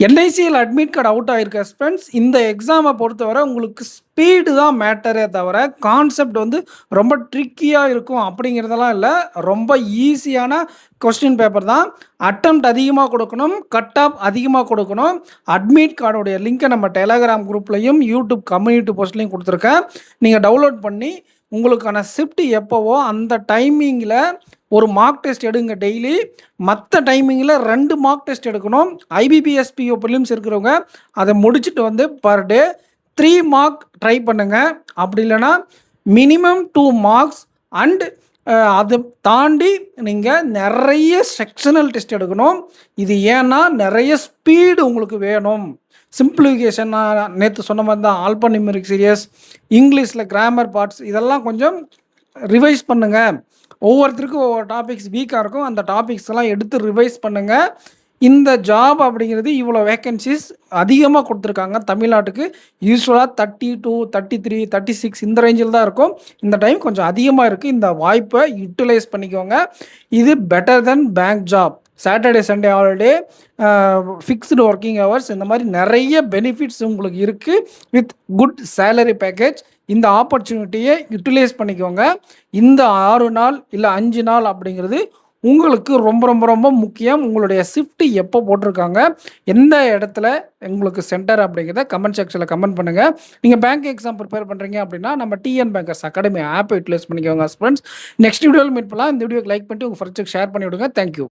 என்ஐசியில் admit card out ஆயிருக்க friends, இந்த எக்ஸாமை பொறுத்தவரை உங்களுக்கு ஸ்பீடு தான் மேட்டரே தவிர, கான்செப்ட் வந்து ரொம்ப ட்ரிக்கியா இருக்கும் அப்படிங்கிறதெல்லாம் இல்ல. ரொம்ப ஈஸியான கொஸ்டின் பேப்பர் தான். அட்டெம்ப்ட் அதிகமா கொடுக்கணும், கட் ஆஃப் அதிகமா கொடுக்கணும். அட்மிட் கார்டுடைய லிங்க்கை நம்ம டெலகிராம் குரூப்லயும், யூடியூப் கம்யூனிட்டி போஸ்ட்லயும் குடுத்துருக்கேன். நீங்க டவுன்லோட் பண்ணி, உங்களுக்கான ஷிஃப்ட் எப்பவோ அந்த டைமிங்கில ஒரு மார்க் டெஸ்ட் எடுங்க டெய்லி. மற்ற டைமிங்கில் 2 மார்க் டெஸ்ட் எடுக்கணும். ஐபிபிஎஸ் பிஓ ப்ரிலிம்ஸ் இருக்கிறவங்க அதை முடிச்சுட்டு வந்து பர் டே 3 மார்க் ட்ரை பண்ணுங்க. அப்படி இல்லைன்னா மினிமம் 2 மார்க்ஸ் அண்ட் அதை தாண்டி நீங்கள் நிறைய செக்ஷனல் டெஸ்ட் எடுக்கணும். இது ஏன்னா நிறைய ஸ்பீடு உங்களுக்கு வேணும். சிம்பிளிஃபிகேஷன் நான் நேற்று சொன்ன மாதிரி தான். ஆல்பனிமெரிக் சீரியஸ், இங்கிலீஷில் கிராமர் பார்ட்ஸ் இதெல்லாம் கொஞ்சம் ரிவைஸ் பண்ணுங்கள். ஒவ்வொருத்தருக்கும் ஒவ்வொரு டாபிக்ஸ் வீக்காக இருக்கும். அந்த டாபிக்ஸ் எல்லாம் எடுத்து ரிவைஸ் பண்ணுங்கள். இந்த ஜாப் அப்படிங்கிறது இவ்வளோ வேக்கன்சிஸ் அதிகமாக கொடுத்துருக்காங்க தமிழ்நாட்டுக்கு. யூஸ்வலாக 32, 33, 36 இந்த ரேஞ்சில் தான் இருக்கும். இந்த டைம் கொஞ்சம் அதிகமாக இருக்குது. இந்த வாய்ப்பை யூட்டிலைஸ் பண்ணிக்கோங்க. இது பெட்டர் தென் bank job. Saturday Sunday holiday, fixed working hours, இந்த மாதிரி நிறைய பெனிஃபிட்ஸ் உங்களுக்கு இருக்குது வித் குட் சேலரி பேக்கேஜ். இந்த ஆப்பர்ச்சுனிட்டியை யூட்டிலைஸ் பண்ணிக்கோங்க. இந்த 6 நாள் இல்லை 5 நாள் அப்படிங்கிறது உங்களுக்கு ரொம்ப ரொம்ப ரொம்ப முக்கியம். உங்களுடைய ஷிஃப்ட் எப்போ போட்டிருக்காங்க, எந்த இடத்துல உங்களுக்கு சென்டர் அப்படிங்கிறத கமெண்ட் செக்ஷனில் கமெண்ட் பண்ணுங்கள். நீங்கள் பேங்க் எக்ஸாம் ப்ரிப்பேர் பண்ணுறீங்க அப்படின்னா நம்ம டிஎன் பேங்கர்ஸ் அகாடமி ஆப்பை யூட்டிலைஸ் பண்ணிக்கோங்க ஃப்ரெண்ட்ஸ். நெக்ஸ்ட் வீடியோவில் மீட் பண்ணலாம். இந்த வீடியோக்கு லைக் பண்ணிட்டு உங்கள் ஃப்ரெண்ட்ஸுக்கு ஷேர் பண்ணி விடுங்க. தேங்க்யூ.